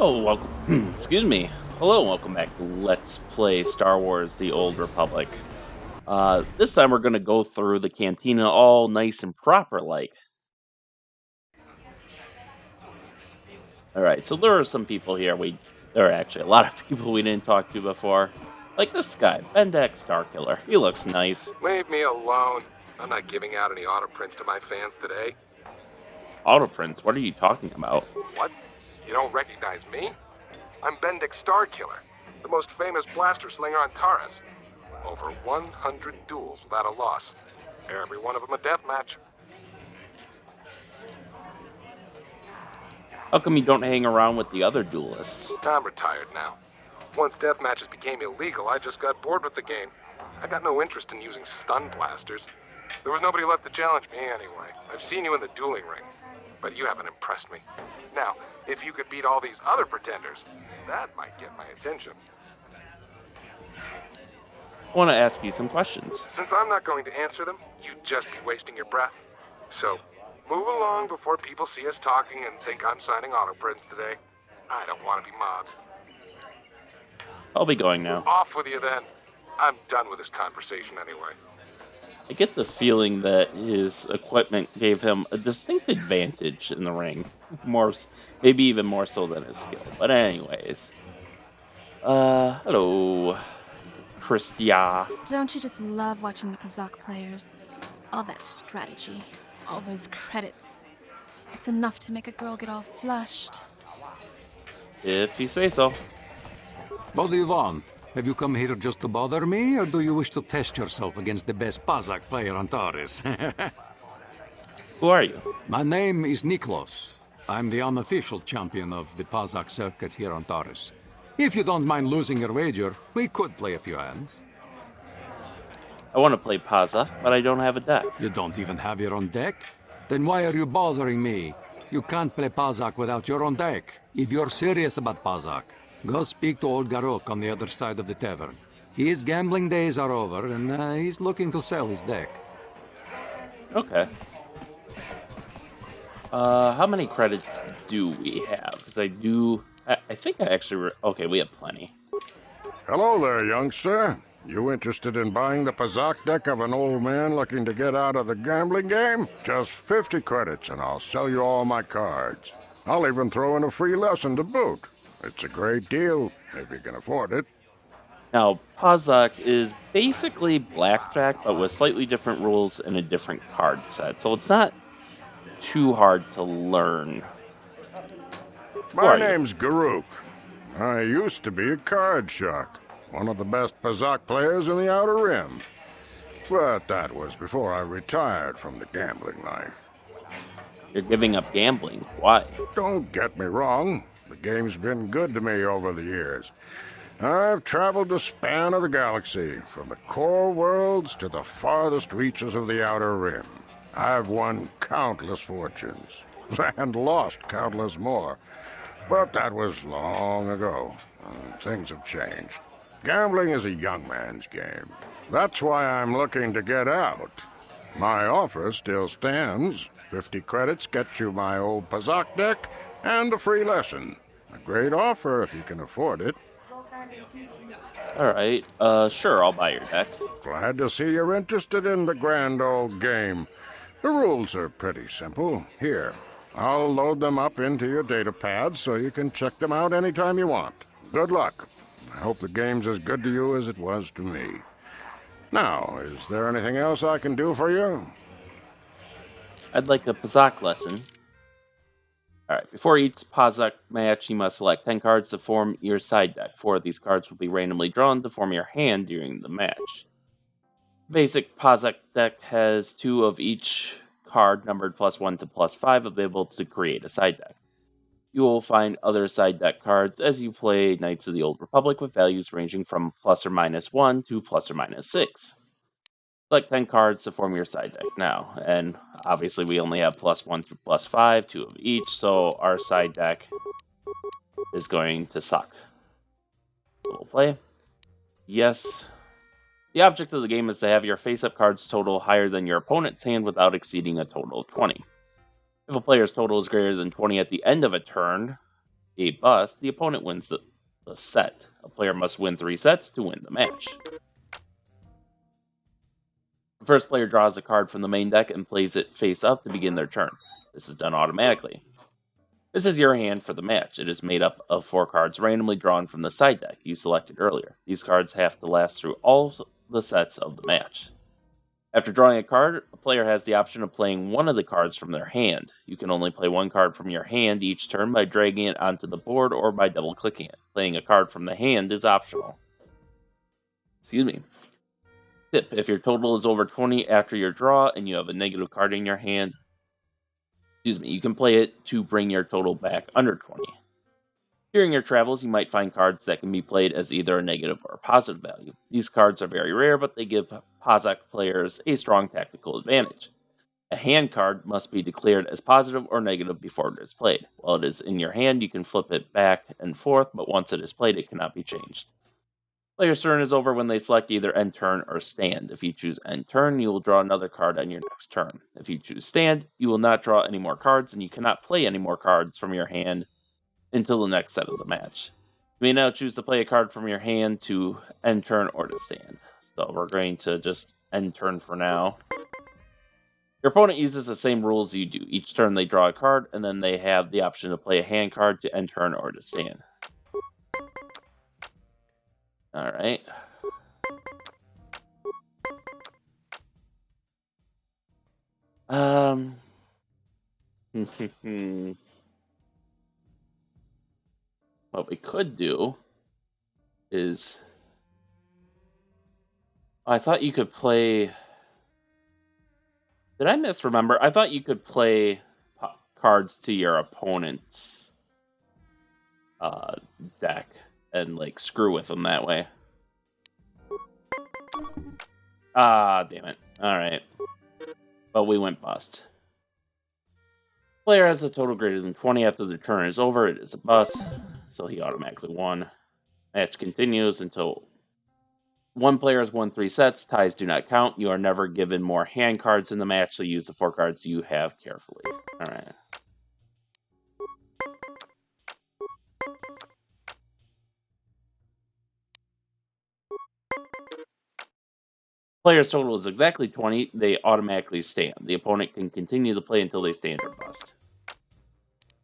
Oh, welcome. Excuse me. Hello, and welcome back to Let's Play Star Wars: The Old Republic. This time we're gonna go through the cantina all nice and proper like. All right, so there are some people here. There are actually a lot of people we didn't talk to before, like this guy, Bendak Starkiller. He looks nice. Leave me alone. I'm not giving out any auto prints to my fans today. Auto prints. What are you talking about? What? You don't recognize me? I'm Bendick Starkiller, the most famous blaster slinger on Taurus. Over 100 duels without a loss. Every one of them a death match. How come you don't hang around with the other duelists? I'm retired now. Once death matches became illegal, I just got bored with the game. I got no interest in using stun blasters. There was nobody left to challenge me anyway. I've seen you in the dueling ring, but you haven't impressed me. Now, if you could beat all these other pretenders, that might get my attention. I want to ask you some questions. Since I'm not going to answer them, you'd just be wasting your breath. So, move along before people see us talking and think I'm signing auto prints today. I don't want to be mobbed. I'll be going now. Off with you then. I'm done with this conversation anyway. I get the feeling that his equipment gave him a distinct advantage in the ring. Maybe even more so than his skill. But anyways. Hello, Christia. Don't you just love watching the Pazak players? All that strategy, all those credits. It's enough to make a girl get all flushed. If you say so. What do you want? Have you come here just to bother me, or do you wish to test yourself against the best Pazak player on Taurus? Who are you? My name is Niklos. I'm the unofficial champion of the Pazak circuit here on Taurus. If you don't mind losing your wager, we could play a few hands. I want to play Paza, but I don't have a deck. You don't even have your own deck? Then why are you bothering me? You can't play Pazak without your own deck. If you're serious about Pazak, go speak to old Garok on the other side of the tavern. His gambling days are over, and he's looking to sell his deck. Okay. How many credits do we have? Because I think I actually... Okay, we have plenty. Hello there, youngster. You interested in buying the Pazak deck of an old man looking to get out of the gambling game? Just 50 credits and I'll sell you all my cards. I'll even throw in a free lesson to boot. It's a great deal, if you can afford it. Now, Pazak is basically blackjack, but with slightly different rules and a different card set. So it's not too hard to learn. My name's Garuk. I used to be a card shark, one of the best Pazak players in the Outer Rim. But that was before I retired from the gambling life. You're giving up gambling. Why? Don't get me wrong. The game's been good to me over the years. I've traveled the span of the galaxy, from the core worlds to the farthest reaches of the Outer Rim. I've won countless fortunes, and lost countless more. But that was long ago, and things have changed. Gambling is a young man's game. That's why I'm looking to get out. My offer still stands. 50 credits gets you my old Pazak deck and a free lesson. A great offer if you can afford it. Alright, sure, I'll buy your deck. Glad to see you're interested in the grand old game. The rules are pretty simple. Here, I'll load them up into your data pad so you can check them out anytime you want. Good luck. I hope the game's as good to you as it was to me. Now, is there anything else I can do for you? I'd like a Pazak lesson. Alright, before each Pazak match, you must select 10 cards to form your side deck. 4 of these cards will be randomly drawn to form your hand during the match. Basic Pazak deck has 2 of each card numbered +1 to +5 available to create a side deck. You will find other side deck cards as you play Knights of the Old Republic with values ranging from ±1 to ±6. Select 10 cards to form your side deck now, and obviously we only have +1 through +5, 2 of each, so our side deck is going to suck. So we'll play. Yes. The object of the game is to have your face-up cards total higher than your opponent's hand without exceeding a total of 20. If a player's total is greater than 20 at the end of a turn, a bust, the opponent wins the set. A player must win 3 sets to win the match. The first player draws a card from the main deck and plays it face up to begin their turn. This is done automatically. This is your hand for the match. It is made up of 4 cards randomly drawn from the side deck you selected earlier. These cards have to last through all the sets of the match. After drawing a card, a player has the option of playing one of the cards from their hand. You can only play one card from your hand each turn by dragging it onto the board or by double-clicking it. Playing a card from the hand is optional. Excuse me. Tip: if your total is over 20 after your draw and you have a negative card in your hand, you can play it to bring your total back under 20. During your travels, you might find cards that can be played as either a negative or a positive value. These cards are very rare, but they give Pazak players a strong tactical advantage. A hand card must be declared as positive or negative before it is played. While it is in your hand, you can flip it back and forth, but once it is played, it cannot be changed. Player's turn is over when they select either end turn or stand. If you choose end turn, you will draw another card on your next turn. If you choose stand, you will not draw any more cards, and you cannot play any more cards from your hand until the next set of the match. You may now choose to play a card from your hand to end turn or to stand. So we're going to just end turn for now. Your opponent uses the same rules you do. Each turn they draw a card, and then they have the option to play a hand card to end turn or to stand. Alright. What we could do is... I thought you could play... Did I misremember? I thought you could play cards to your opponent's deck and, like, screw with them that way. Ah, damn it. Alright. But we went bust. Player has a total greater than 20 after the turn is over. It is a bust, so he automatically won. Match continues until one player has won 3 sets. Ties do not count. You are never given more hand cards in the match, so use the 4 cards you have carefully. Alright. Player's total is exactly 20. They automatically stand. The opponent can continue to play until they stand or bust.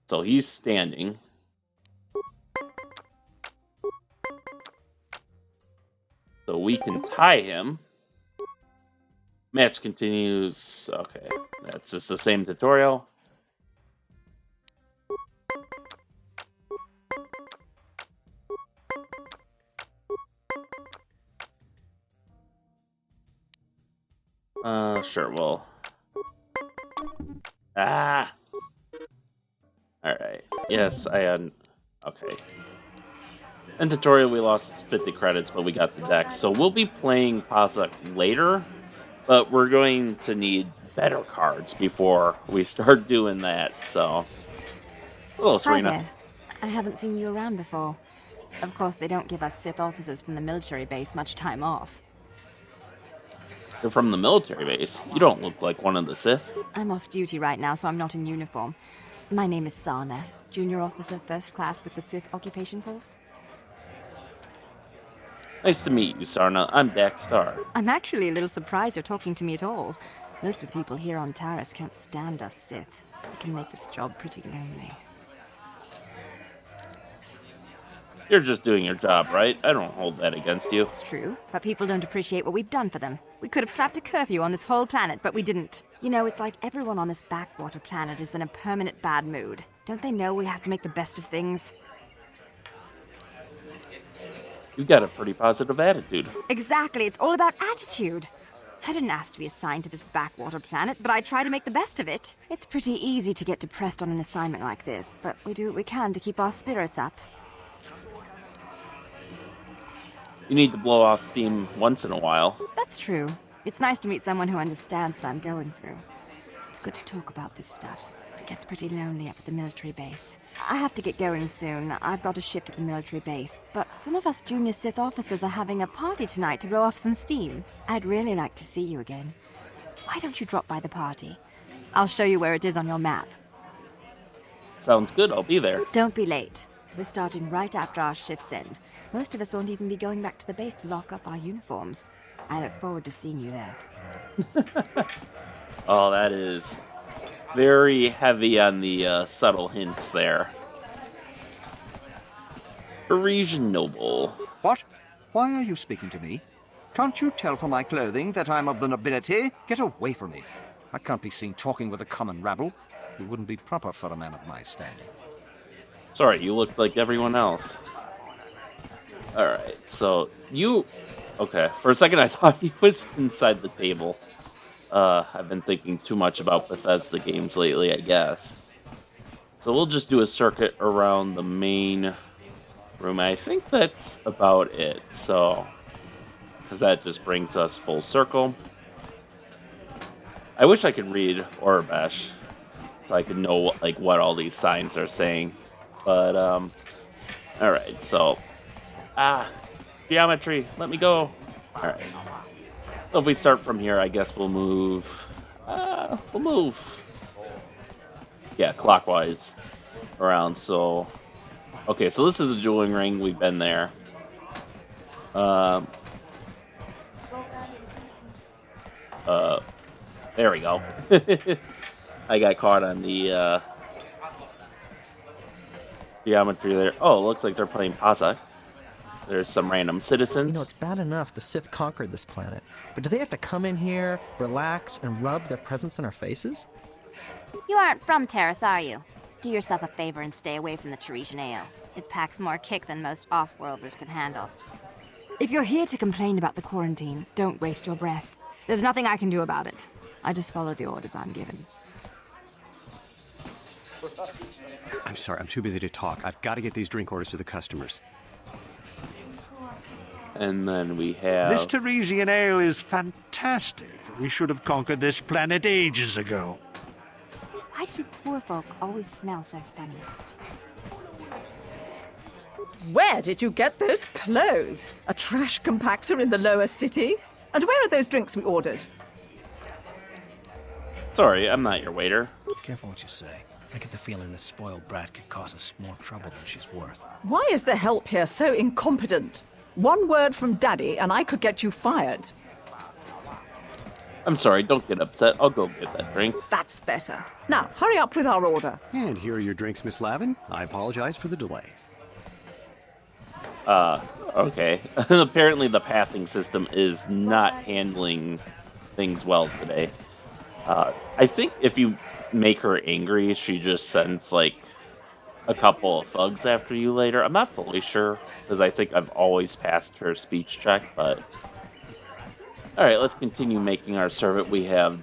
So he's standing. So we can tie him. Match continues. Okay, that's just the same tutorial. Sure, well... Ah! Alright. Yes, I had... Okay. In tutorial, we lost 50 credits, but we got the deck. So we'll be playing Pazak later, but we're going to need better cards before we start doing that, so... Hello, Serena. Hi there. I haven't seen you around before. Of course, they don't give us Sith officers from the military base much time off. You're from the military base. You don't look like one of the Sith. I'm off duty right now, so I'm not in uniform. My name is Sana, junior officer, first class with the Sith occupation force. Nice to meet you, Sarna. I'm Dak Star. I'm actually a little surprised you're talking to me at all. Most of the people here on Taris can't stand us Sith. We can make this job pretty lonely. You're just doing your job, right? I don't hold that against you. It's true, but people don't appreciate what we've done for them. We could have slapped a curfew on this whole planet, but we didn't. You know, it's like everyone on this backwater planet is in a permanent bad mood. Don't they know we have to make the best of things? You've got a pretty positive attitude. Exactly, it's all about attitude. I didn't ask to be assigned to this backwater planet, but I try to make the best of it. It's pretty easy to get depressed on an assignment like this, but we do what we can to keep our spirits up. You need to blow off steam once in a while. That's true. It's nice to meet someone who understands what I'm going through. It's good to talk about this stuff. It gets pretty lonely up at the military base. I have to get going soon. I've got a shift at the military base, but some of us junior Sith officers are having a party tonight to blow off some steam. I'd really like to see you again. Why don't you drop by the party? I'll show you where it is on your map. Sounds good, I'll be there. Don't be late. We're starting right after our shifts end. Most of us won't even be going back to the base to lock up our uniforms. I look forward to seeing you there. Oh, that is very heavy on the subtle hints there. Parisian noble. What? Why are you speaking to me? Can't you tell from my clothing that I'm of the nobility? Get away from me. I can't be seen talking with a common rabble. It wouldn't be proper for a man of my standing. Sorry, you look like everyone else. Alright, so you... Okay, for a second I thought he was inside the table. I've been thinking too much about Bethesda games lately, I guess. So we'll just do a circuit around the main room. I think that's about it, so... Because that just brings us full circle. I wish I could read Orabesh, so I could know like what all these signs are saying. But, alright, so... Geometry, let me go! Alright. So if we start from here, I guess we'll move... Yeah, clockwise around, so... Okay, so this is a dueling ring, we've been there. There we go. I got caught on the, geometry there. Oh, it looks like they're playing Pazak. There's some random citizens. You know, it's bad enough the Sith conquered this planet, but do they have to come in here, relax, and rub their presence in our faces? You aren't from Terrace, are you? Do yourself a favor and stay away from the Teresian ale. It packs more kick than most off-worlders can handle. If you're here to complain about the quarantine, don't waste your breath. There's nothing I can do about it. I just follow the orders I'm given. I'm sorry, I'm too busy to talk. I've got to get these drink orders to the customers. And then we have... This Teresian ale is fantastic. We should have conquered this planet ages ago. Why do you poor folk always smell so funny? Where did you get those clothes? A trash compactor in the lower city? And where are those drinks we ordered? Sorry, I'm not your waiter. Careful what you say. I get the feeling this spoiled brat could cause us more trouble than she's worth. Why is the help here so incompetent? One word from Daddy and I could get you fired. I'm sorry, don't get upset. I'll go get that drink. That's better. Now, hurry up with our order. And here are your drinks, Miss Lavin. I apologize for the delay. Okay. Apparently the pathing system is not handling things well today. I think if you make her angry, she just sends, like, a couple of thugs after you later. I'm not fully sure, because I think I've always passed her speech check, but... Alright, let's continue making our servant. We have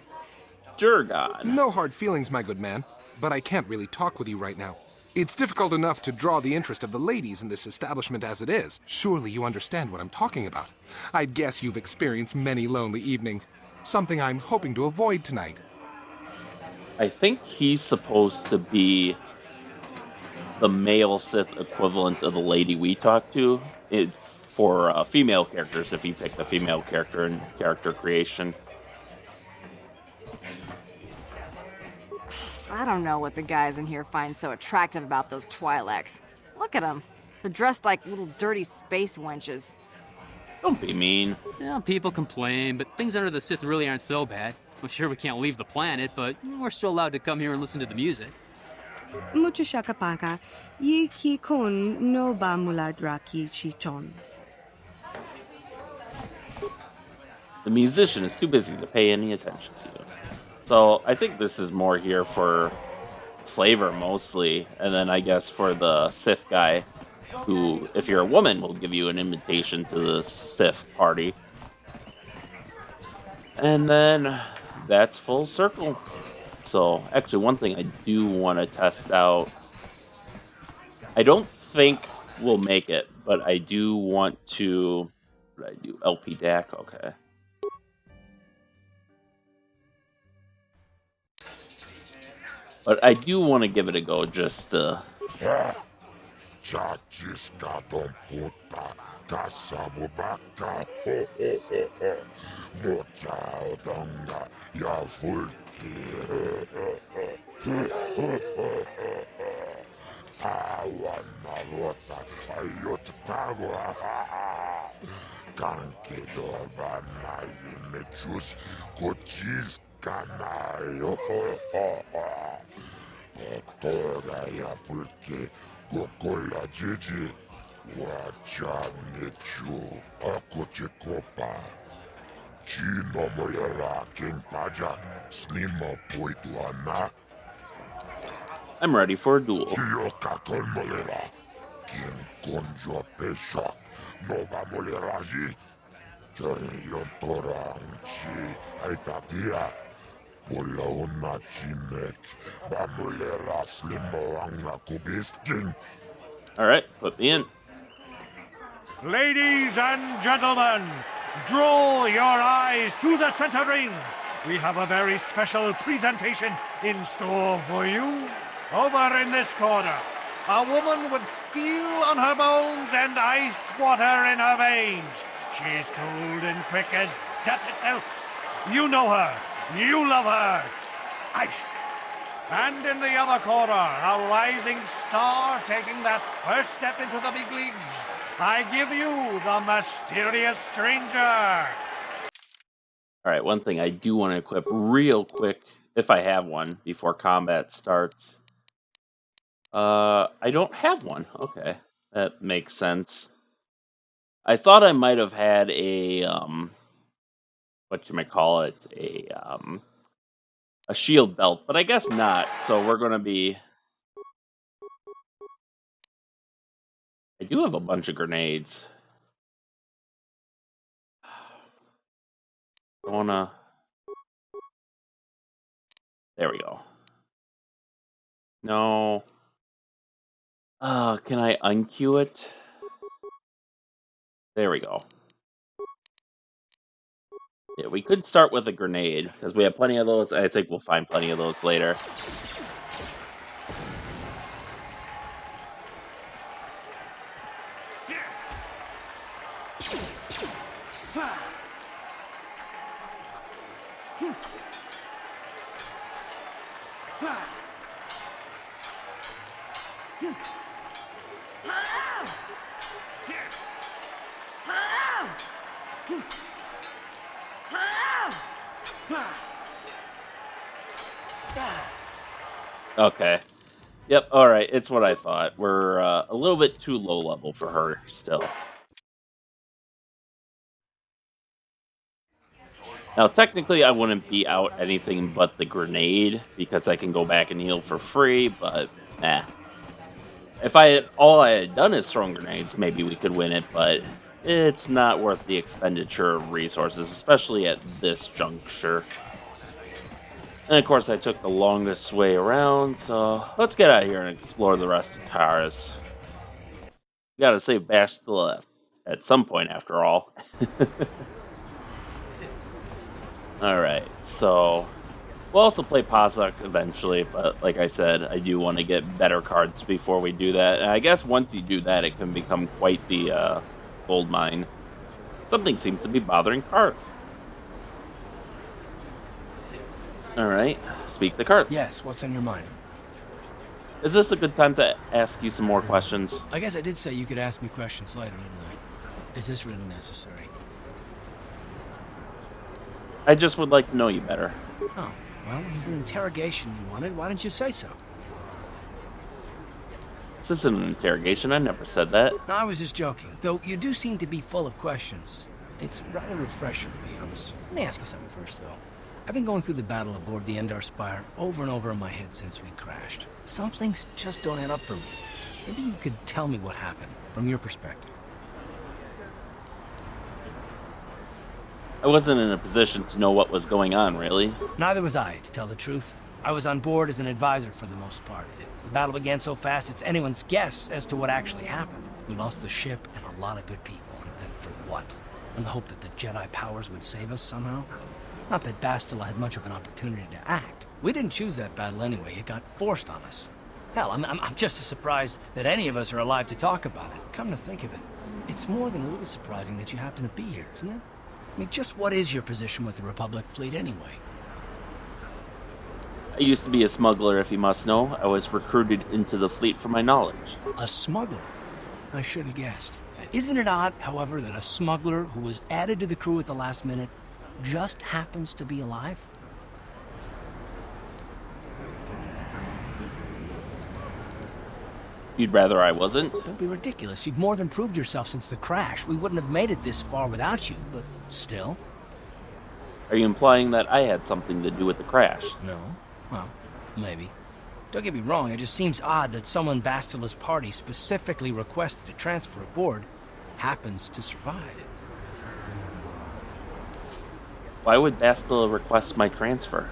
Durgon. No hard feelings, my good man, but I can't really talk with you right now. It's difficult enough to draw the interest of the ladies in this establishment as it is. Surely you understand what I'm talking about. I'd guess you've experienced many lonely evenings, something I'm hoping to avoid tonight. I think he's supposed to be the male Sith equivalent of the lady we talked to. For female characters, if you pick the female character in character creation. I don't know what the guys in here find so attractive about those Twi'leks. Look at them. They're dressed like little dirty space wenches. Don't be mean. Well, people complain, but things under the Sith really aren't so bad. I'm sure we can't leave the planet, but we're still allowed to come here and listen to the music. Mucho shakapaka, yi ki kon no ba muladra ki chichon. The musician is too busy to pay any attention to you. So I think this is more here for flavor mostly, and then I guess for the Sith guy, who, if you're a woman, will give you an invitation to the Sith party. And then that's full circle. So actually one thing I do want to test out, I don't think we'll make it, but I do want to, what did I do? LP DAC? Okay. But I do want to give it a go, just to... I'm ready for a duel. Alright, put me in. Ladies and gentlemen, draw your eyes to the center ring. We have a very special presentation in store for you. Over in this corner, a woman with steel on her bones and ice water in her veins. She's cold and quick as death itself. You know her. You love her. Ice. And in the other corner, a rising star taking that first step into the big leagues. I give you the mysterious stranger. Alright, one thing I do want to equip real quick, if I have one, before combat starts. I don't have one. Okay, that makes sense. I thought I might have had a, a shield belt, but I guess not, so we're gonna be... I do have a bunch of grenades. I wanna... There we go. No. Can I unqueue it? There we go. Yeah, we could start with a grenade, because we have plenty of those. I think we'll find plenty of those later. Okay. Yep, alright, it's what I thought. We're a little bit too low level for her still. Now, technically, I wouldn't be out anything but the grenade, because I can go back and heal for free, but, If all I had done is thrown grenades, maybe we could win it, but it's not worth the expenditure of resources, especially at this juncture. And of course, I took the longest way around, so let's get out of here and explore the rest of Taurus. Gotta save Bash to the left at some point, after all. Alright, so we'll also play Pazak eventually, but like I said, I do want to get better cards before we do that. And I guess once you do that, it can become quite the gold mine. Something seems to be bothering Karth. Alright, speak the Karth. Yes, what's on your mind? Is this a good time to ask you some more questions? I guess I did say you could ask me questions later, didn't I? Is this really necessary? I just would like to know you better. Oh, well, it was an interrogation you wanted. Why didn't you say so? This isn't an interrogation. I never said that. No, I was just joking. Though you do seem to be full of questions. It's rather refreshing, to be honest. Let me ask you something first, though. I've been going through the battle aboard the Endar Spire over and over in my head since we crashed. Some things just don't add up for me. Maybe you could tell me what happened, from your perspective. I wasn't in a position to know what was going on, really. Neither was I, to tell the truth. I was on board as an advisor for the most part. The battle began so fast it's anyone's guess as to what actually happened. We lost the ship and a lot of good people. And for what? In the hope that the Jedi powers would save us somehow? Not that Bastila had much of an opportunity to act. We didn't choose that battle anyway. It got forced on us. Hell, I'm just as surprised that any of us are alive to talk about it. Come to think of it, it's more than a little surprising that you happen to be here, isn't it? I mean, just what is your position with the Republic fleet anyway? I used to be a smuggler, if you must know. I was recruited into the fleet for my knowledge. A smuggler? I should have guessed. Isn't it odd, however, that a smuggler who was added to the crew at the last minute just happens to be alive? You'd rather I wasn't? Don't be ridiculous. You've more than proved yourself since the crash. We wouldn't have made it this far without you, but still. Are you implying that I had something to do with the crash? No. Well, maybe. Don't get me wrong, it just seems odd that someone Bastila's party specifically requested to transfer aboard happens to survive. Why would Bastila request my transfer?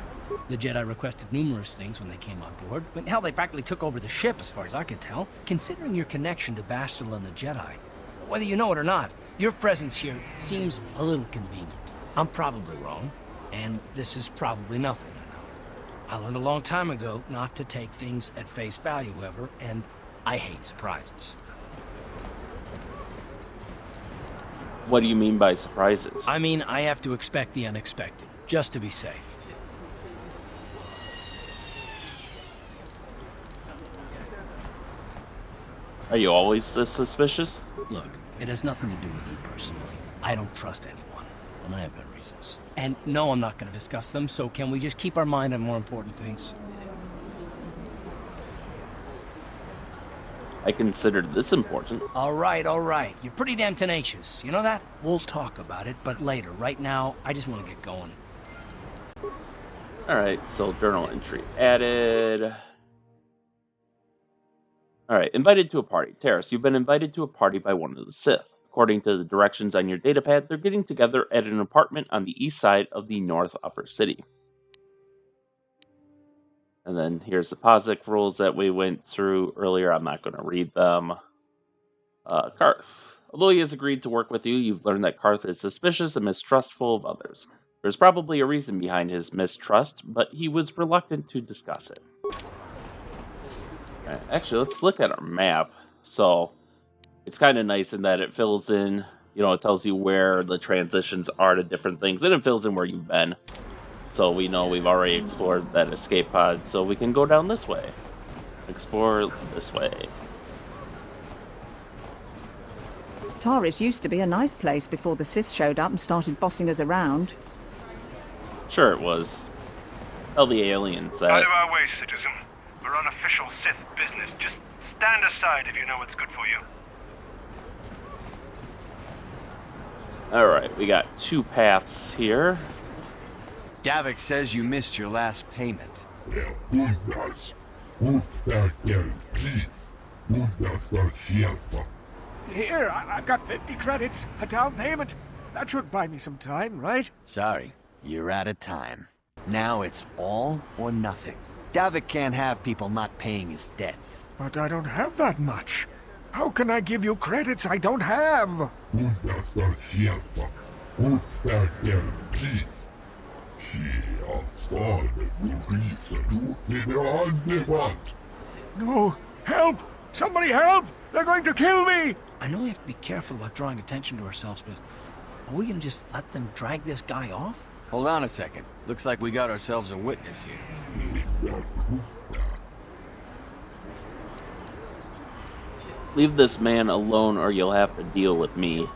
The Jedi requested numerous things when they came on board. I mean, hell, they practically took over the ship, as far as I could tell. Considering your connection to Bastila and the Jedi, whether you know it or not, your presence here seems a little convenient. I'm probably wrong, and this is probably nothing. I learned a long time ago not to take things at face value, however, and I hate surprises. What do you mean by surprises? I mean, I have to expect the unexpected, just to be safe. Are you always this suspicious? Look, it has nothing to do with you personally. I don't trust anyone, and I have my reasons. And no, I'm not going to discuss them, so can we just keep our mind on more important things? I considered this important. All right. You're pretty damn tenacious. You know that? We'll talk about it, but later. Right now, I just want to get going. Alright, so journal entry added. Alright, invited to a party. Terrace, you've been invited to a party by one of the Sith. According to the directions on your datapad, they're getting together at an apartment on the east side of the North Upper City. And then here's the POSIX rules that we went through earlier. I'm not going to read them. Karth. Although he has agreed to work with you, you've learned that Karth is suspicious and mistrustful of others. There's probably a reason behind his mistrust, but he was reluctant to discuss it. Right, actually, let's look at our map. So, it's kind of nice in that it fills in, it tells you where the transitions are to different things, and it fills in where you've been. So we know we've already explored that escape pod, so we can go down this way. Explore this way. Taris used to be a nice place before the Sith showed up and started bossing us around. Sure it was. Tell the aliens that. Out of our way, citizen. We're on official Sith business. Just stand aside if you know what's good for you. Alright, we got two paths here. Davik says you missed your last payment. Here, I've got 50 credits, a down payment. That should buy me some time, right? Sorry, you're out of time. Now it's all or nothing. Davik can't have people not paying his debts. But I don't have that much. How can I give you credits I don't have? No! Help! Somebody help! They're going to kill me! I know we have to be careful about drawing attention to ourselves, but are we gonna just let them drag this guy off? Hold on a second. Looks like we got ourselves a witness here. Leave this man alone or you'll have to deal with me.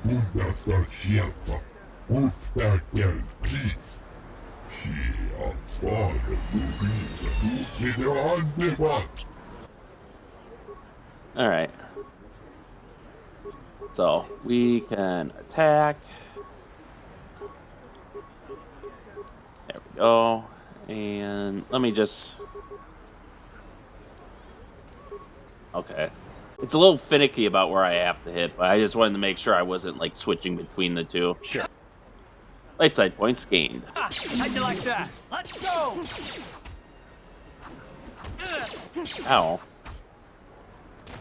Alright. So, we can attack. There we go. And let me just... Okay. It's a little finicky about where I have to hit, but I just wanted to make sure I wasn't, like, switching between the two. Sure. Light side points gained. How'd you like that? Let's go! Ow.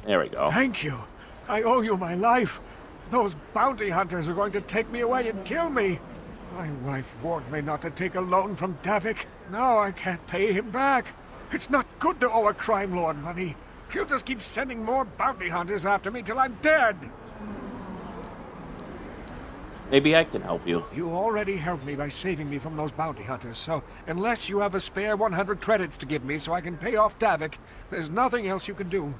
There we go. Thank you. I owe you my life. Those bounty hunters are going to take me away and kill me. My wife warned me not to take a loan from Davik. Now I can't pay him back. It's not good to owe a crime lord money. He'll just keep sending more bounty hunters after me till I'm dead. Maybe I can help you. You already helped me by saving me from those bounty hunters, so unless you have a spare 100 credits to give me so I can pay off Davik, there's nothing else you can do.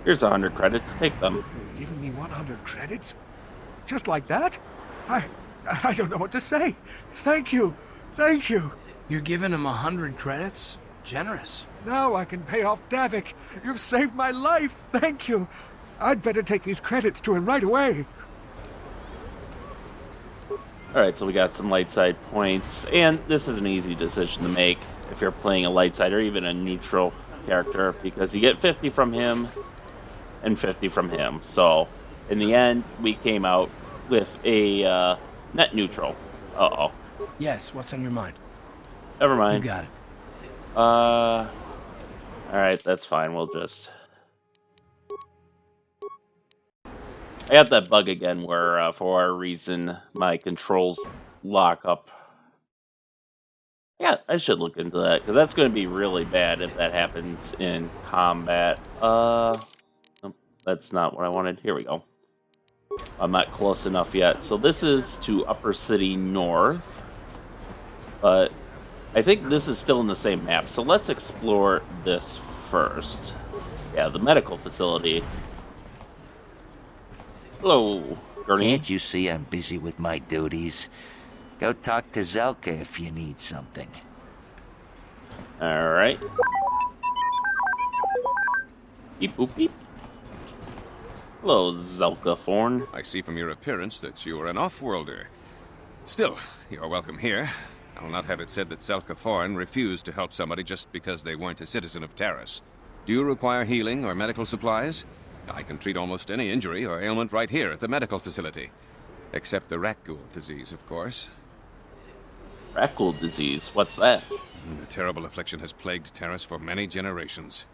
Here's 100 credits. Take them. You're giving me 100 credits? Just like that? I don't know what to say. Thank you. Thank you. You're giving him 100 credits? Generous. Now I can pay off Davik. You've saved my life. Thank you. I'd better take these credits to him right away. Alright, so we got some light side points, and this is an easy decision to make if you're playing a light side or even a neutral character, because you get 50 from him and 50 from him. So, in the end, we came out with a net neutral. Uh-oh. Yes, what's on your mind? Never mind. You got it. Alright, that's fine. We'll just... I got that bug again where, for whatever reason, my controls lock up. Yeah, I should look into that, because that's going to be really bad if that happens in combat. Nope, that's not what I wanted. Here we go. I'm not close enough yet. So this is to Upper City North. But I think this is still in the same map. So let's explore this first. Yeah, the medical facility. Hello, Gurney. Can't you see I'm busy with my duties? Go talk to Zelka if you need something. Alright. Beep boop beep. Hello, Zelka Thorn. I see from your appearance that you are an off-worlder. Still, you're welcome here. I'll not have it said that Zelka Thorn refused to help somebody just because they weren't a citizen of Taris. Do you require healing or medical supplies? I can treat almost any injury or ailment right here at the medical facility. Except the rat ghoul disease, of course. Rat ghoul disease? What's that? The terrible affliction has plagued Taris for many generations.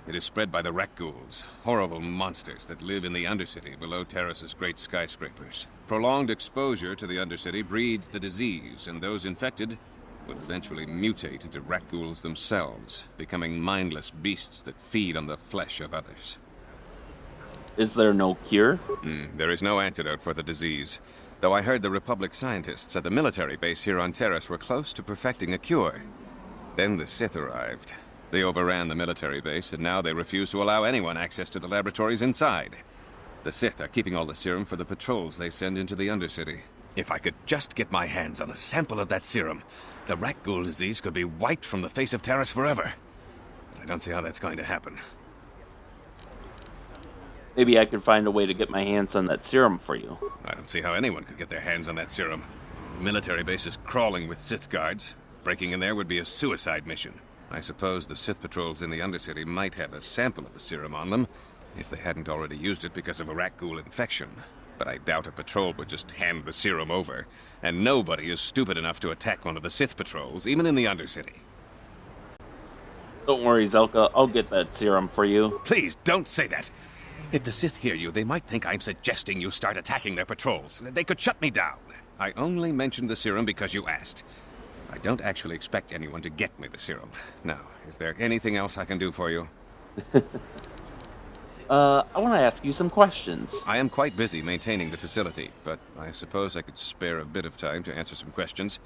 It is spread by the rat ghouls, horrible monsters that live in the Undercity below Taris's great skyscrapers. Prolonged exposure to the Undercity breeds the disease, and those infected will eventually mutate into rat ghouls themselves, becoming mindless beasts that feed on the flesh of others. Is there no cure? There is no antidote for the disease, though I heard the Republic scientists at the military base here on Taris were close to perfecting a cure. Then the Sith arrived. They overran the military base, and now they refuse to allow anyone access to the laboratories inside. The Sith are keeping all the serum for the patrols they send into the Undercity. If I could just get my hands on a sample of that serum, the rat ghoul disease could be wiped from the face of Taris forever. But I don't see how that's going to happen. Maybe I could find a way to get my hands on that serum for you. I don't see how anyone could get their hands on that serum. The military base is crawling with Sith guards. Breaking in there would be a suicide mission. I suppose the Sith patrols in the Undercity might have a sample of the serum on them, if they hadn't already used it because of a rat ghoul infection. But I doubt a patrol would just hand the serum over, and nobody is stupid enough to attack one of the Sith patrols, even in the Undercity. Don't worry, Zelka. I'll get that serum for you. Please, don't say that. If the Sith hear you, they might think I'm suggesting you start attacking their patrols. They could shut me down. I only mentioned the serum because you asked. I don't actually expect anyone to get me the serum. Now, is there anything else I can do for you? I want to ask you some questions. I am quite busy maintaining the facility, but I suppose I could spare a bit of time to answer some questions.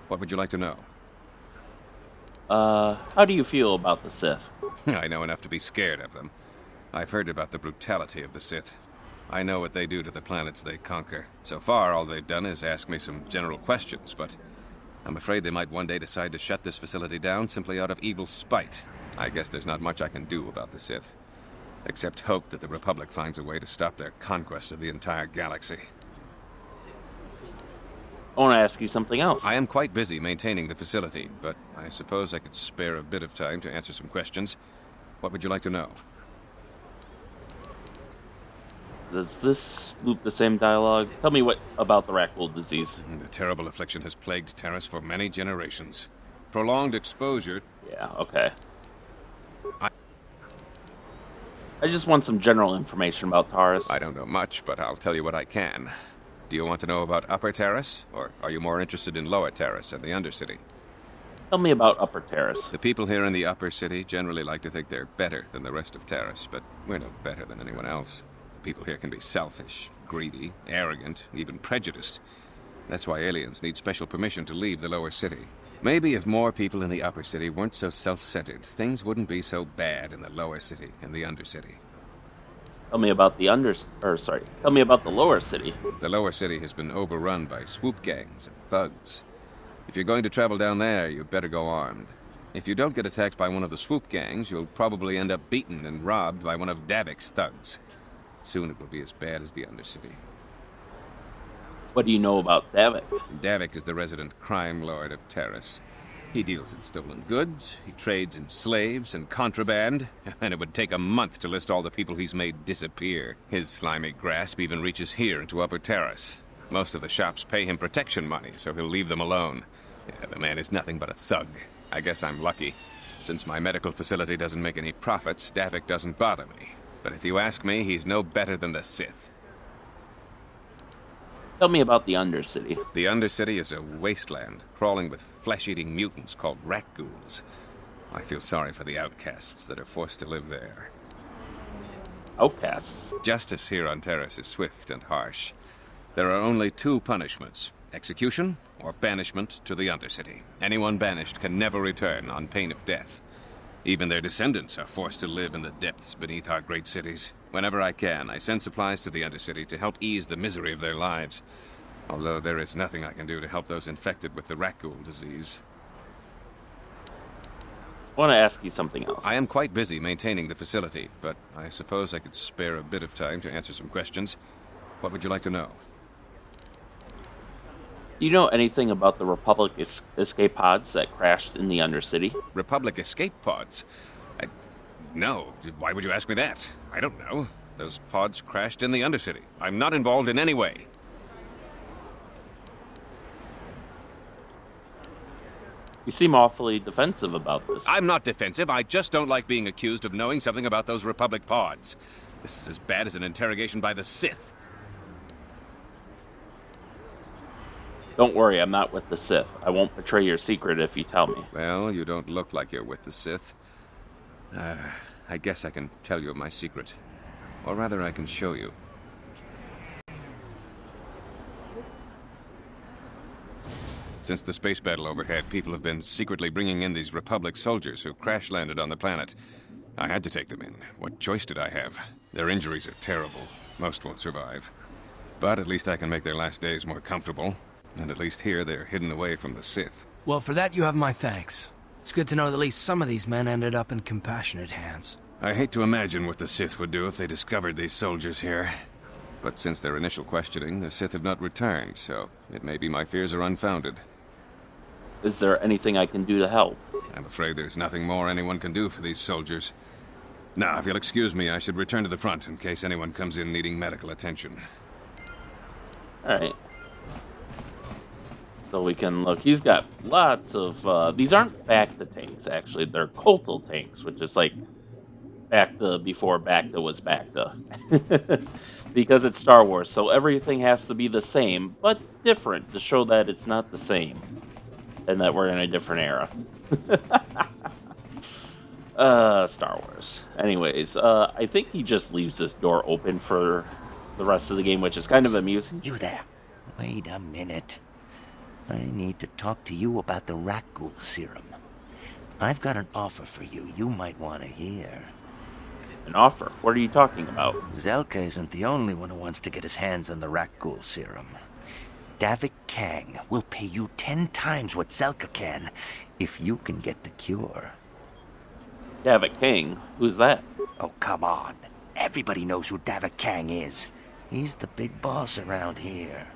What would you like to know? How do you feel about the Sith? I know enough to be scared of them. I've heard about the brutality of the Sith. I know what they do to the planets they conquer. So far, all they've done is ask me some general questions, but I'm afraid they might one day decide to shut this facility down simply out of evil spite. I guess there's not much I can do about the Sith, except hope that the Republic finds a way to stop their conquest of the entire galaxy. I want to ask you something else. I am quite busy maintaining the facility, but I suppose I could spare a bit of time to answer some questions. What would you like to know? Does this loop the same dialogue? Tell me what about the rat ghoul disease. The terrible affliction has plagued Taris for many generations. Prolonged exposure... Yeah, okay. I just want some general information about Taris. I don't know much, but I'll tell you what I can. Do you want to know about Upper Taris, or are you more interested in Lower Taris and the Undercity? Tell me about Upper Taris. The people here in the Upper City generally like to think they're better than the rest of Taris, but we're no better than anyone else. The People here can be selfish, greedy, arrogant, even prejudiced. That's why aliens need special permission to leave the lower city. Maybe if more people in the upper city weren't so self-centered, things wouldn't be so bad in the lower city and the undercity. Tell me about the Tell me about the lower city. The lower city has been overrun by swoop gangs and thugs. If you're going to travel down there, you better go armed. If you don't get attacked by one of the swoop gangs, you'll probably end up beaten and robbed by one of Davik's thugs. Soon it will be as bad as the undercity. What do you know about Davik? Davik is the resident crime lord of Terrace. He deals in stolen goods, he trades in slaves and contraband, and it would take a month to list all the people he's made disappear. His slimy grasp even reaches here into Upper Terrace. Most of the shops pay him protection money, so he'll leave them alone. Yeah, the man is nothing but a thug. I guess I'm lucky. Since my medical facility doesn't make any profits, Davik doesn't bother me. But if you ask me, he's no better than the Sith. Tell me about the Undercity. The Undercity is a wasteland, crawling with flesh-eating mutants called rat ghouls. I feel sorry for the outcasts that are forced to live there. Outcasts? Justice here on Terrace is swift and harsh. There are only two punishments: execution or banishment to the Undercity. Anyone banished can never return on pain of death. Even their descendants are forced to live in the depths beneath our great cities. Whenever I can, I send supplies to the Undercity to help ease the misery of their lives. Although there is nothing I can do to help those infected with the rat ghoul disease. I want to ask you something else. I am quite busy maintaining the facility, but I suppose I could spare a bit of time to answer some questions. What would you like to know? Do you know anything about the Republic escape pods that crashed in the Undercity? Republic escape pods? No. Why would you ask me that? I don't know. Those pods crashed in the Undercity. I'm not involved in any way. You seem awfully defensive about this. I'm not defensive. I just don't like being accused of knowing something about those Republic pods. This is as bad as an interrogation by the Sith. Don't worry, I'm not with the Sith. I won't betray your secret if you tell me. Well, you don't look like you're with the Sith. I guess I can tell you my secret. Or rather, I can show you. Since the space battle overhead, people have been secretly bringing in these Republic soldiers who crash-landed on the planet. I had to take them in. What choice did I have? Their injuries are terrible. Most won't survive. But at least I can make their last days more comfortable. And at least here, they're hidden away from the Sith. Well, for that, you have my thanks. It's good to know that at least some of these men ended up in compassionate hands. I hate to imagine what the Sith would do if they discovered these soldiers here. But since their initial questioning, the Sith have not returned, so it may be my fears are unfounded. Is there anything I can do to help? I'm afraid there's nothing more anyone can do for these soldiers. Now, if you'll excuse me, I should return to the front in case anyone comes in needing medical attention. Alright. So we can look. He's got lots of, these aren't Bacta tanks, actually. They're Coltal tanks, which is like Bacta before Bacta was Bacta. Because it's Star Wars, so everything has to be the same, but different, to show that it's not the same. And that we're in a different era. Star Wars. Anyways, I think he just leaves this door open for the rest of the game, which is kind of amusing. You there. Wait a minute. I need to talk to you about the rat ghoul serum. I've got an offer for you might want to hear. An offer? What are you talking about? Zelka isn't the only one who wants to get his hands on the rat ghoul serum. Davik Kang will pay you 10 times what Zelka can if you can get the cure. Davik Kang? Who's that? Oh, come on. Everybody knows who Davik Kang is. He's the big boss around here.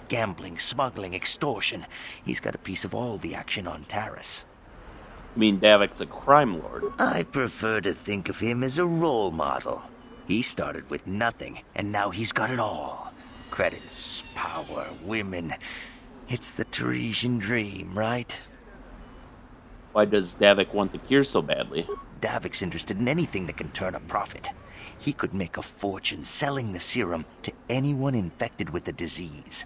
Gambling, smuggling, extortion. He's got a piece of all the action on Taris. You mean Davik's a crime lord? I prefer to think of him as a role model. He started with nothing, and now he's got it all. Credits, power, women. It's the Teresian dream, right? Why does Davik want the cure so badly? Davik's interested in anything that can turn a profit. He could make a fortune selling the serum to anyone infected with the disease.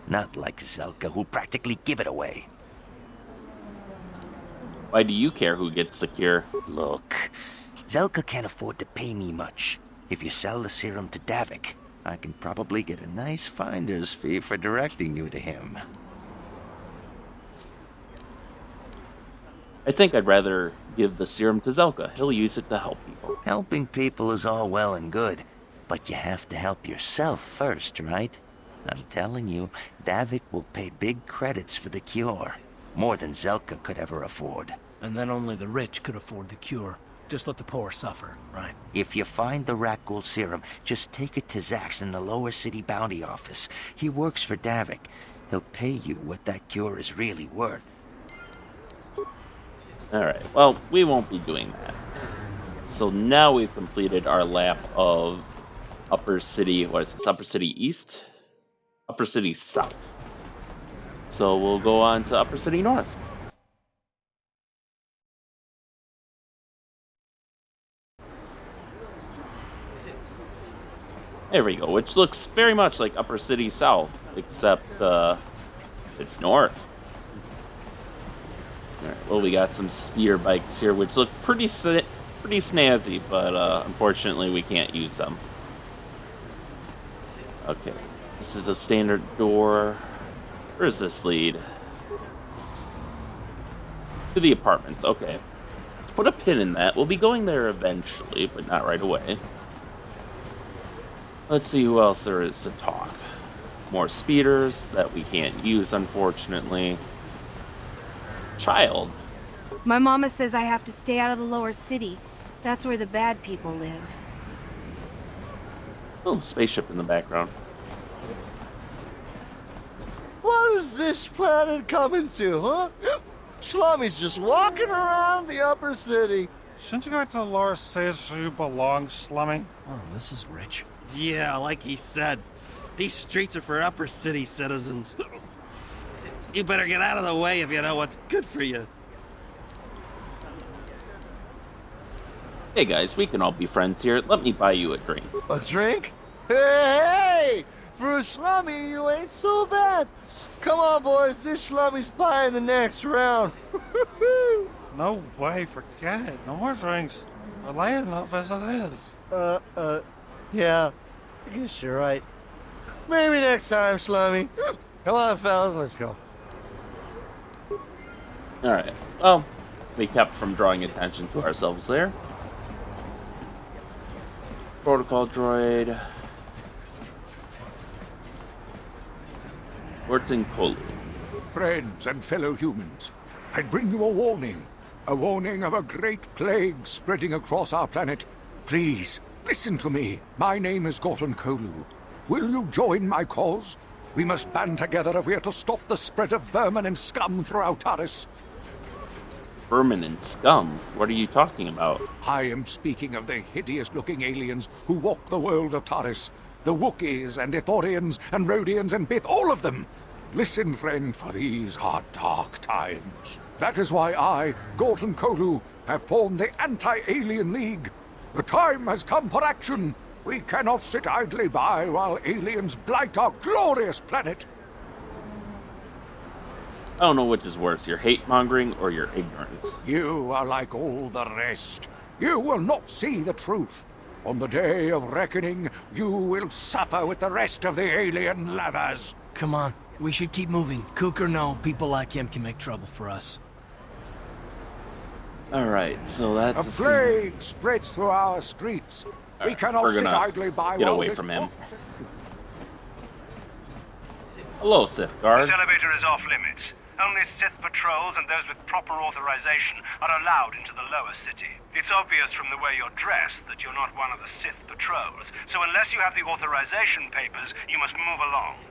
Not like Zelka, who'll practically give it away. Why do you care who gets the cure? Look, Zelka can't afford to pay me much. If you sell the serum to Davik, I can probably get a nice finder's fee for directing you to him. I think I'd rather give the serum to Zelka. He'll use it to help people. Helping people is all well and good, but you have to help yourself first, right? I'm telling you, Davik will pay big credits for the cure. More than Zelka could ever afford. And then only the rich could afford the cure. Just let the poor suffer, right? If you find the Rakghoul serum, just take it to Zax in the lower city bounty office. He works for Davik. He'll pay you what that cure is really worth. Alright, well, we won't be doing that. So now we've completed our lap of Upper City, what is this, Upper City East? Upper City South. So we'll go on to Upper City North. There we go, which looks very much like Upper City South, except it's north. Alright, well, we got some speeder bikes here, which look pretty snazzy, but unfortunately we can't use them. Okay, this is a standard door. Where does this lead? To the apartments, okay. Let's put a pin in that. We'll be going there eventually, but not right away. Let's see who else there is to talk. More speeders that we can't use, unfortunately. Child. My mama says I have to stay out of the lower city. That's where the bad people live. Oh, spaceship in the background. What is this planet coming to, huh? Slummy's just walking around the upper city. Shouldn't you go to the lower cities where you belong, Slummy? Oh, this is rich. Yeah, like he said. These streets are for upper city citizens. You better get out of the way if you know what's good for you. Hey guys, we can all be friends here. Let me buy you a drink. A drink? Hey! For a slummy, you ain't so bad. Come on, boys. This slummy's buying the next round. No way, forget it. No more drinks. We're late enough as it is. Yeah. I guess you're right. Maybe next time, slummy. Come on, fellas, let's go. Alright, well, we kept from drawing attention to ourselves there. Protocol droid. Orton Kolu. Friends and fellow humans, I bring you a warning. A warning of a great plague spreading across our planet. Please, listen to me. My name is Gorton Kolu. Will you join my cause? We must band together if we are to stop the spread of vermin and scum throughout Taris. Vermin and scum? What are you talking about? I am speaking of the hideous-looking aliens who walk the world of Taris. The Wookiees and Ithorians and Rhodians and Bith, all of them. Listen, friend, for these are dark times. That is why I, Gorton Kolu, have formed the Anti-Alien League. The time has come for action. We cannot sit idly by while aliens blight our glorious planet. I don't know which is worse, your hate-mongering or your ignorance. You are like all the rest. You will not see the truth. On the day of reckoning, you will suffer with the rest of the alien lovers. Come on, we should keep moving. Kook or no, people like him can make trouble for us. Alright, so that's a plague spreads through our streets. Right, we cannot sit idly by get while away this from him. Hello, Sith Guard. This elevator is off limits. Only Sith patrols and those with proper authorization are allowed into the lower city. It's obvious from the way you're dressed that you're not one of the Sith patrols, so unless you have the authorization papers, you must move along.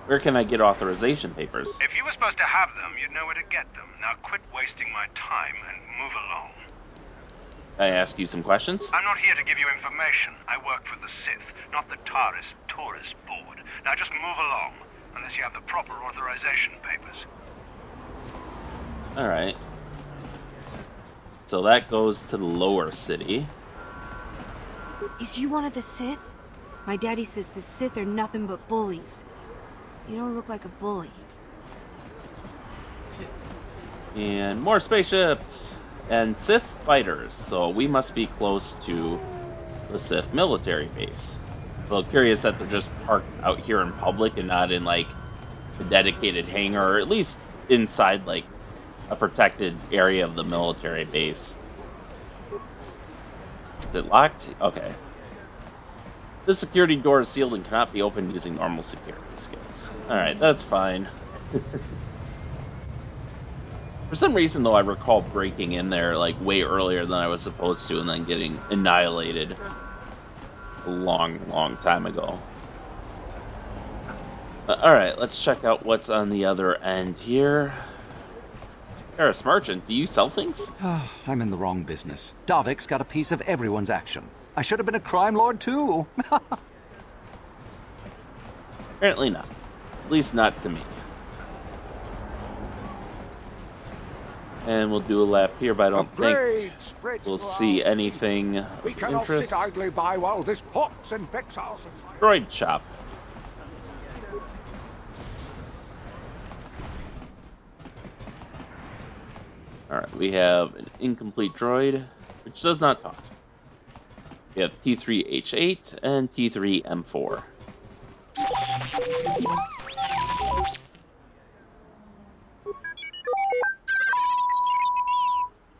Where can I get authorization papers? If you were supposed to have them, you'd know where to get them. Now quit wasting my time and move along. I ask you some questions? I'm not here to give you information. I work for the Sith, not the Taris Tourist Board. Now just move along. Unless you have the proper authorization papers. Alright. So that goes to the lower city. Is you one of the Sith? My daddy says the Sith are nothing but bullies. You don't look like a bully. And more spaceships! And Sith fighters, so we must be close to the Sith military base. Well, curious that they're just parked out here in public and not in, like, a dedicated hangar, or at least inside, like, a protected area of the military base. Is it locked? Okay. The security door is sealed and cannot be opened using normal security skills. Alright, that's fine. For some reason, though, I recall breaking in there, like, way earlier than I was supposed to and then getting annihilated a long time ago. Alright, let's check out what's on the other end here. Paris Merchant, do you sell things? I'm in the wrong business. Davik's got a piece of everyone's action. I should have been a crime lord too. Apparently not. At least not to me. And we'll do a lap here, but I don't think we'll see anything of We cannot interest. sit idly by while this pots and vexes our society. Droid shop. Alright, we have an incomplete droid, which does not talk. We have T3H8 and T3M4.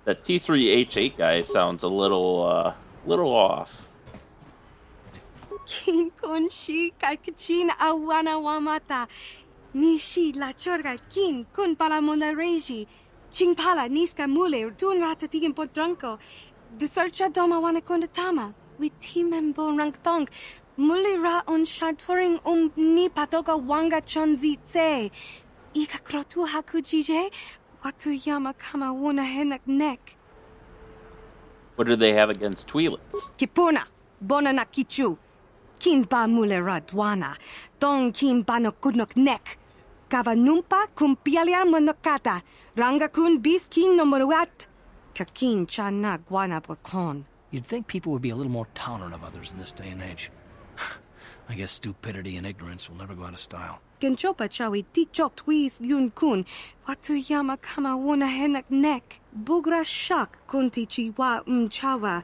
That T3H8 guy sounds a little off. Kin kun shi kai kachin awana wamata. Nishi la chorga kin kun pala mona reji. Ching pala niska mule dun ratatigen potranko. The searcha doma wana kondatama. We timembo rangthong. Mule ra on shaturing ni patoga wanga chonzi tse. Ika krotu hakujije. Watu yama kama wuna henak nek. What do they have against Twi'leks? Kipuna, bona na kichu. Kin ba mule ra dwana. Dong kin ba no kudnok nek. Kava numpa kumpialia monokata. Ranga kun bis kin no moruat. Kakin chana guana bokon. You'd think people would be a little more tolerant of others in this day and age. I guess stupidity and ignorance will never go out of style. Genchopa chawi tikchok twis yun kun. Watu yama kama wuna henak nek. Bugra shak kunti chiwa chawa.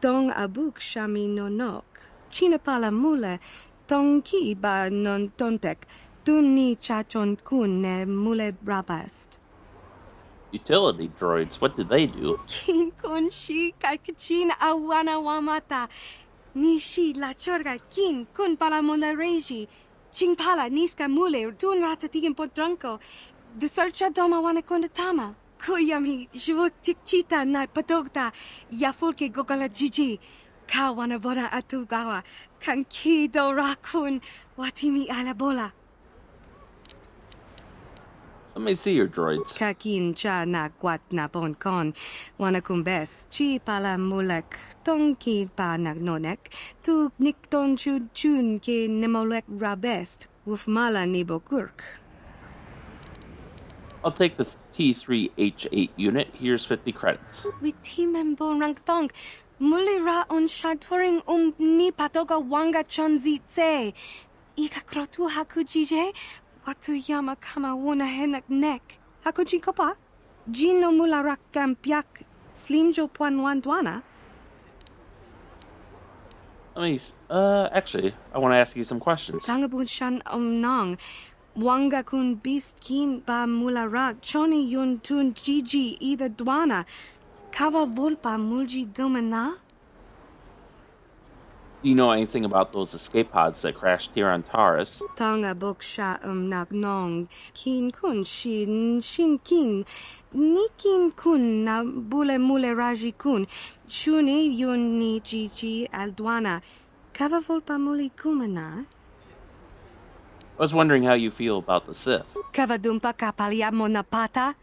Dong abuk shami no nok. China pala mule. Dong ki ba non tontek. Duni chachon kun ne mule brabast. Utility droids, what do they do? Kin kun shi kai kachin awana wamata. Nishi la chorga kin kun pala mona reji. Ching pala niska mule dun ratatigen potranko. The searcha doma wana kondatama. Kuyami juvuk chikchita na patogta. Yafulke gogala jiji. Kawana bona atugawa. Kanki do rakun. Watimi alabola. Let me see your droids. Kakin cha na kwat na bon kon. Wana kumbes. Chi pala mulek. Tonki pa nagnonek. Tu nikton chun ke nemolek rabest. Wuf mala nibo kurk. I'll take this T3H8 unit. Here's 50 credits. We timembo rangthong. Muli ra on shaturing ni patoga wanga chonzi tse. Ika krotu hakujije. Watu yama kama wuna henak nek. Hakuji kopa? Jino mula rak kampiak. Slimjo puan wandwana. Actually, I want to ask you some questions. Tangabun shan nong. Wanga kun bist kin ba mula rak. Choni yun tun jiji either dwana. Kava vulpa mulji gumana? Do you know anything about those escape pods that crashed here on Taurus? Tanga boksha nagnong. Kin kun shin kin. Nikin kun na bule mule raji kun. Chuni yun ni jiji aldwana. Kava vulpa muli kumana? I was wondering how you feel about the Sith. Kava dumpa kapalia monapata?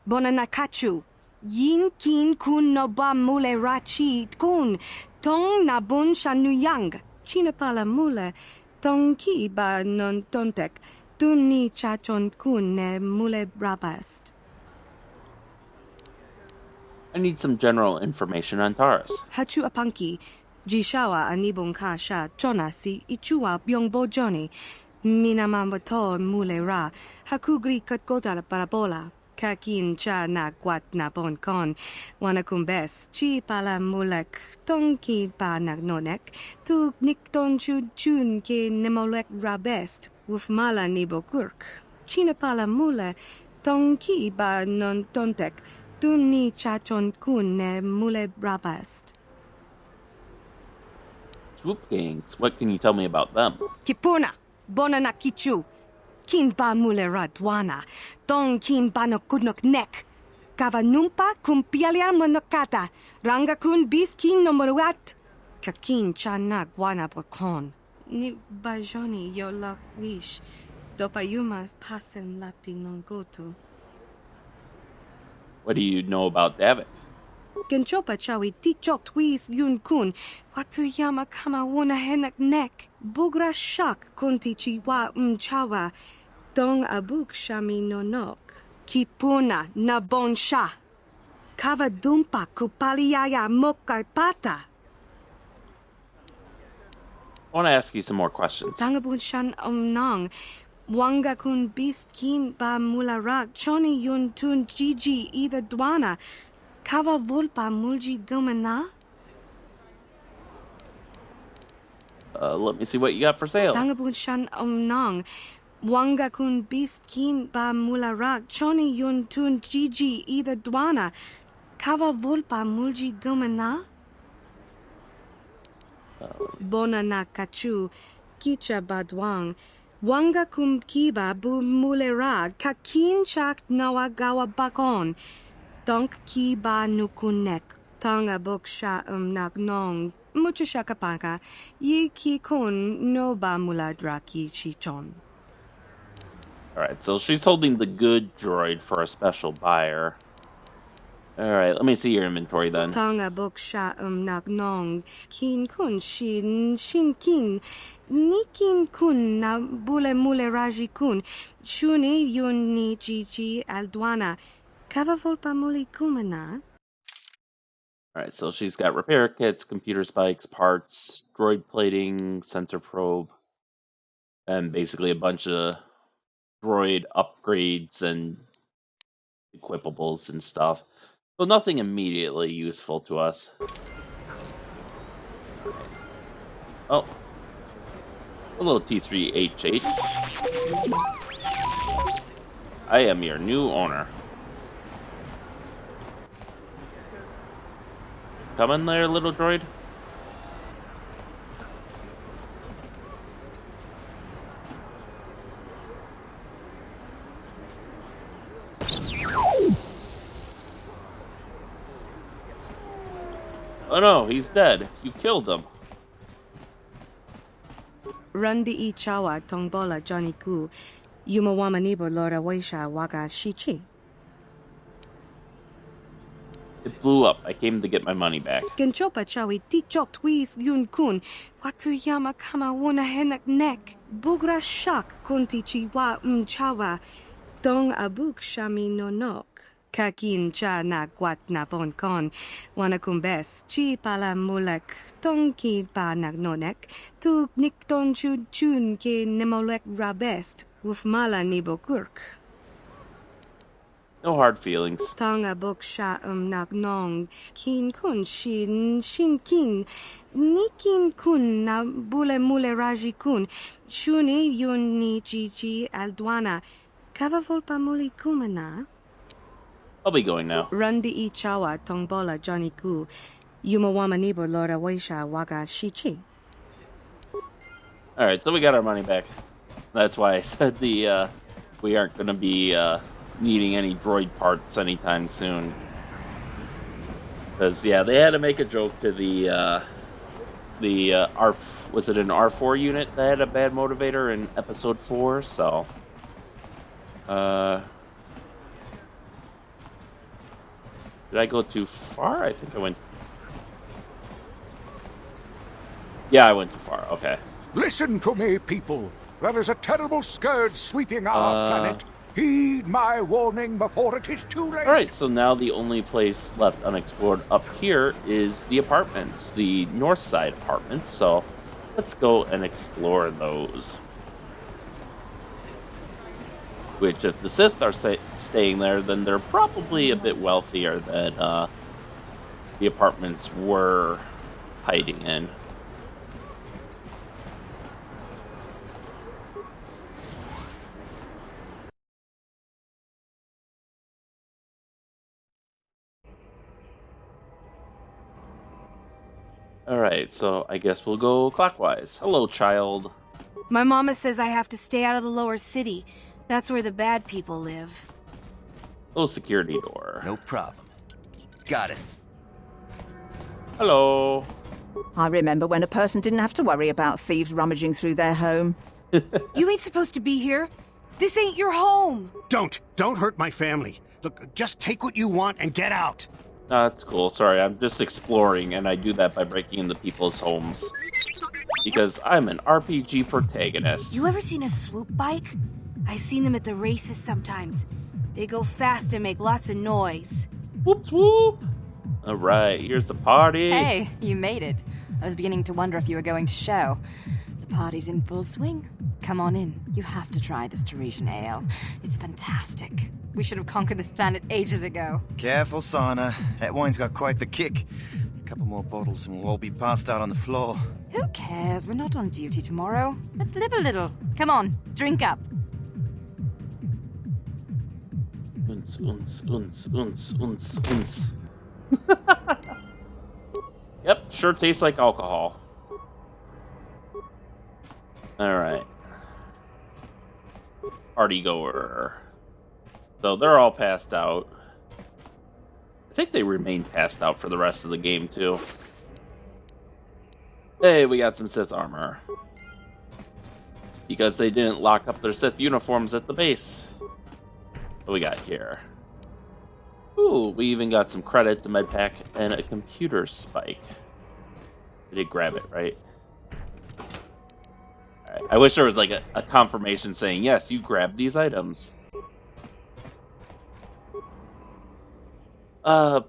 Bona nakachu. Yin kin kun no ba mule rachi kun. Tong na bun shanuyang. China pala mule. Tong ki ba non tontek. Duni chachon kun ne mule brabast. I need some general information on Taurus. Hachu apanki. Jishawa anibong kasha chona si ichua byongbo joni. Minamambato mule ra. Hakugri katgota parabola. Kakin cha na guat na bon con. Wanakumbes, chi pala mulek, tonki pa nagnonek, tu nikton chun ke nemolek rabest, wuf mala nibo kurk. China pala mule, tonki ba non tontek, tun ni chachon kun ne mule rabest. Swoop gangs. What can you tell me about them? Kipuna, bonana kichu. Kin ba mule radwana, don kin ba no kudnok nek. Kava numpa kumpialia monokata, ranga kun bis kin no moruat. Kakin chana guana bokon. Ni bajoni yo la wish. Dopa yumas pasen lapti non gotu. What do you know about Davik? Genchopa chawi tikchok twis yun kun. Watu yama kama wona henak nek. Bugra shak kunti chiwa chawa. Dong abuk shami nonok. Kipuna na bon sha. Kava dumpa kupaliaya mokai pata. I want to ask you some more questions. Tangabun shan nong. Wanga kun bist kin ba mularak. Choni yun tun gigi either dwana. Kava volpa mulji gumana? Let me see what you got for sale. Tangabun shan nong. Wanga kun bist kin ba mularak. Choni yun tun gigi either dwana. Kava volpa mulji gumana? Bona na kachu. Kicha badwang. Wanga kum kiba bu mulera. Kakin chak nawa gawa bakon. Donk ki ba nukunek. Tanga boksha nagnong. Mucha shakapaka. Yi ki kun no ba muladraki chichon. Alright, so she's holding the good droid for a special buyer. Alright, let me see your inventory then. Tanga boksha nagnong. Kin kun shin kin. Nikin kun na bule mule raji kun. Shuni yun ni chichi aldwana. Kava volpa muli kumana. Alright, so she's got repair kits, computer spikes, parts, droid plating, sensor probe, and basically a bunch of droid upgrades and equipables and stuff. So nothing immediately useful to us. Oh. A little T3HH. I am your new owner. Come in there, little droid. Oh no, he's dead. You killed him. Rundi I chawa tongbola Johnny Ku. Yumawama nibo lora waisha waga shichi. It blew up. I came to get my money back. Genchopa chawi tikchok twis yun kun. Watu yama kama wona henak nek. Bugra shak kunti chiwa chawa. Dong abuk shami nonok. Kakin cha na guat na bon con. Wanakumbes chi pala mulek. Tonki pa nagnonek. Tu nikton chun ke nemolek rabest. Wuf mala nibo kurk. No hard feelings. Tanga boksha nagnong. Kin kun shin kin. Nikin kun na bule mule raji kun. Shuni yun ni chichi aldwana. Kava volpa muli kumana? I'll be going now. Rundi I chawa tongbola Johnny Ku. Yumawama nibo lora waisha waga shichi. Alright, so we got our money back. That's why I said we aren't going to be needing any droid parts anytime soon. Because, yeah, they had to make a joke to the was it an R4 unit that had a bad motivator in episode 4, so... Did I go too far? I think I went... Yeah, I went too far. Okay. Listen to me, people. There is a terrible scourge sweeping our planet. Heed my warning before it is too late. Alright, so now the only place left unexplored up here is the apartments, the north side apartments, so let's go and explore those. Which, if the Sith are staying there, then they're probably a bit wealthier than the apartments were hiding in. Alright, so I guess we'll go clockwise. Hello, child. My mama says I have to stay out of the lower city. That's where the bad people live. Hello, security door. No problem. Got it. Hello. I remember when a person didn't have to worry about thieves rummaging through their home. You ain't supposed to be here. This ain't your home. Don't hurt my family. Look, just take what you want and get out. That's cool. Sorry, I'm just exploring, and I do that by breaking into people's homes. Because I'm an RPG protagonist. You ever seen a swoop bike? I've seen them at the races sometimes. They go fast and make lots of noise. Whoop, whoop. Alright, here's the party. Hey, you made it. I was beginning to wonder if you were going to show. The party's in full swing. Come on in. You have to try this Taresian ale. It's fantastic. We should have conquered this planet ages ago. Careful, Sana. That wine's got quite the kick. A couple more bottles and we'll all be passed out on the floor. Who cares? We're not on duty tomorrow. Let's live a little. Come on, drink up. Uns, uns, uns, uns, uns, uns. Yep, sure tastes like alcohol. Alright. Party goer. So they're all passed out. I think they remain passed out for the rest of the game, too. Hey, we got some Sith armor. Because they didn't lock up their Sith uniforms at the base. What we got here? Ooh, we even got some credits, a med pack, and a computer spike. I did grab it, right? Alright, I wish there was like a confirmation saying, yes, you grabbed these items.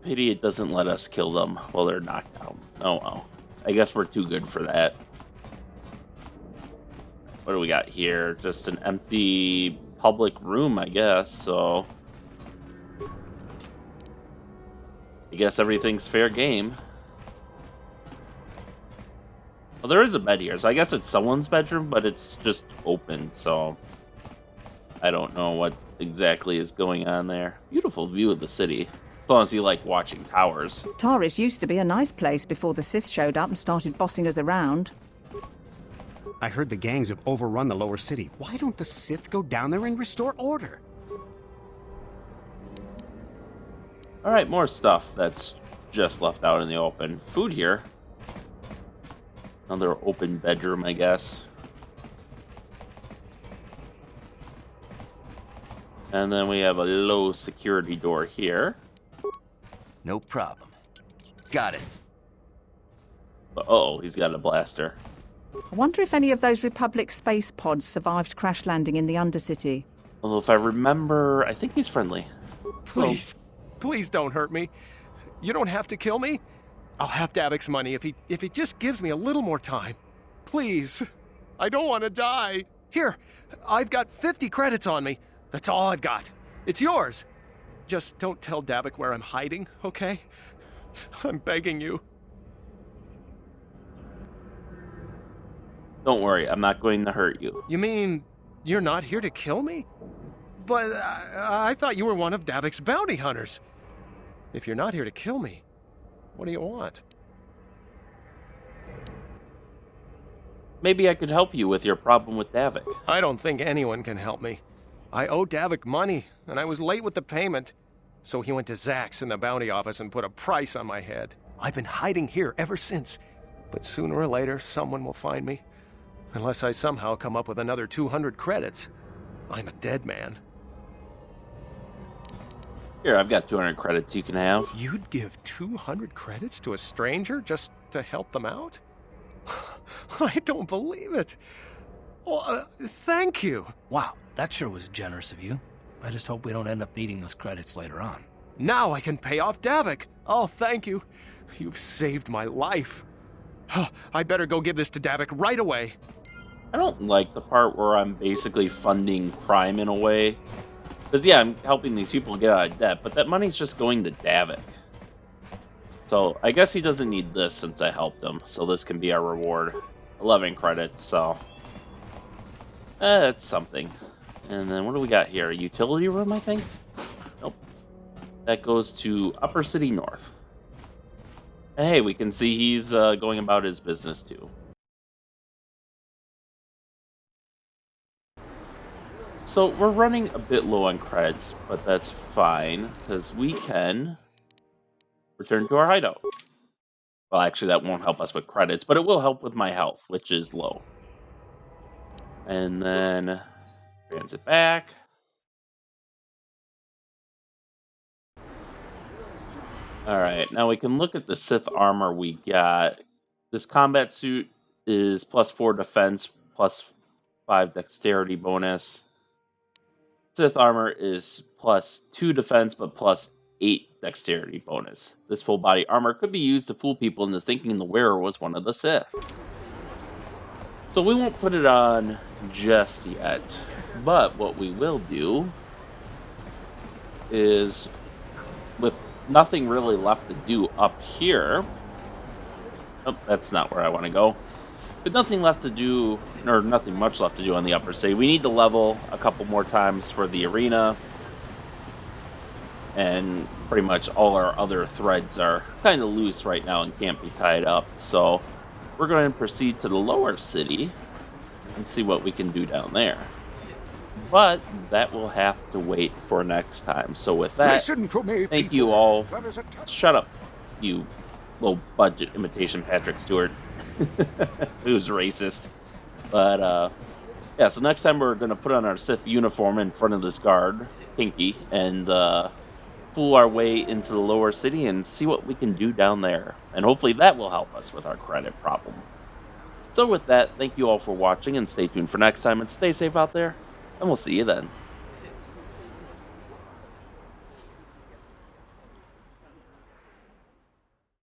Pity it doesn't let us kill them while they're knocked out. Oh well. I guess we're too good for that. What do we got here? Just an empty public room, I guess, so... I guess everything's fair game. Well, there is a bed here, so I guess it's someone's bedroom, but it's just open, so... I don't know what exactly is going on there. Beautiful view of the city. As long as you like watching towers. Taris used to be a nice place before the Sith showed up and started bossing us around. I heard the gangs have overrun the lower city. Why don't the Sith go down there and restore order? Alright, more stuff that's just left out in the open. Food here. Another open bedroom, I guess. And then we have a low security door here. No problem. Got it. Uh-oh, he's got a blaster. I wonder if any of those Republic space pods survived crash landing in the Undercity. Although if I remember, I think he's friendly. Please, please don't hurt me. You don't have to kill me. I'll have Davik's money if he just gives me a little more time. Please. I don't want to die. Here, I've got 50 credits on me. That's all I've got. It's yours. Just don't tell Davik where I'm hiding, okay? I'm begging you. Don't worry, I'm not going to hurt you. You mean you're not here to kill me? But I thought you were one of Davik's bounty hunters. If you're not here to kill me, what do you want? Maybe I could help you with your problem with Davik. I don't think anyone can help me. I owe Davik money, and I was late with the payment. So he went to Zack's in the bounty office and put a price on my head. I've been hiding here ever since. But sooner or later, someone will find me. Unless I somehow come up with another 200 credits. I'm a dead man. Here, I've got 200 credits you can have. You'd give 200 credits to a stranger just to help them out? I don't believe it. Well, thank you. Wow, that sure was generous of you. I just hope we don't end up needing those credits later on. Now I can pay off Davik. Oh, thank you. You've saved my life. I better go give this to Davik right away. I don't like the part where I'm basically funding crime in a way. Because, yeah, I'm helping these people get out of debt, but that money's just going to Davik. So, I guess he doesn't need this since I helped him. So this can be our reward. 11 credits, so... it's something. And then what do we got here? A utility room, I think? Nope. That goes to Upper City North. And hey, we can see he's going about his business too. So we're running a bit low on credits, but that's fine, because we can return to our hideout. Well, actually, that won't help us with credits, but it will help with my health, which is low. And then transit back. Alright, now we can look at the Sith armor we got. This combat suit is +4 defense, +5 dexterity bonus. Sith armor is +2 defense, but +8 dexterity bonus. This full body armor could be used to fool people into thinking the wearer was one of the Sith. So we won't put it on just yet, but what we will do is, with nothing really left to do up here... Oh, that's not where I want to go. With nothing left to do, or nothing much left to do on the upper city, we need to level a couple more times for the arena. And pretty much all our other threads are kind of loose right now and can't be tied up. So we're going to proceed to the lower city and see what we can do down there. But that will have to wait for next time. So with that, Listen to me, thank people. you all. There is a Shut up, you low-budget imitation Patrick Stewart. Who's racist. But, yeah, so next time we're going to put on our Sith uniform in front of this guard, Pinky, and fool our way into the lower city and see what we can do down there. And hopefully that will help us with our credit problem. So with that, thank you all for watching, and stay tuned for next time, and stay safe out there, and we'll see you then.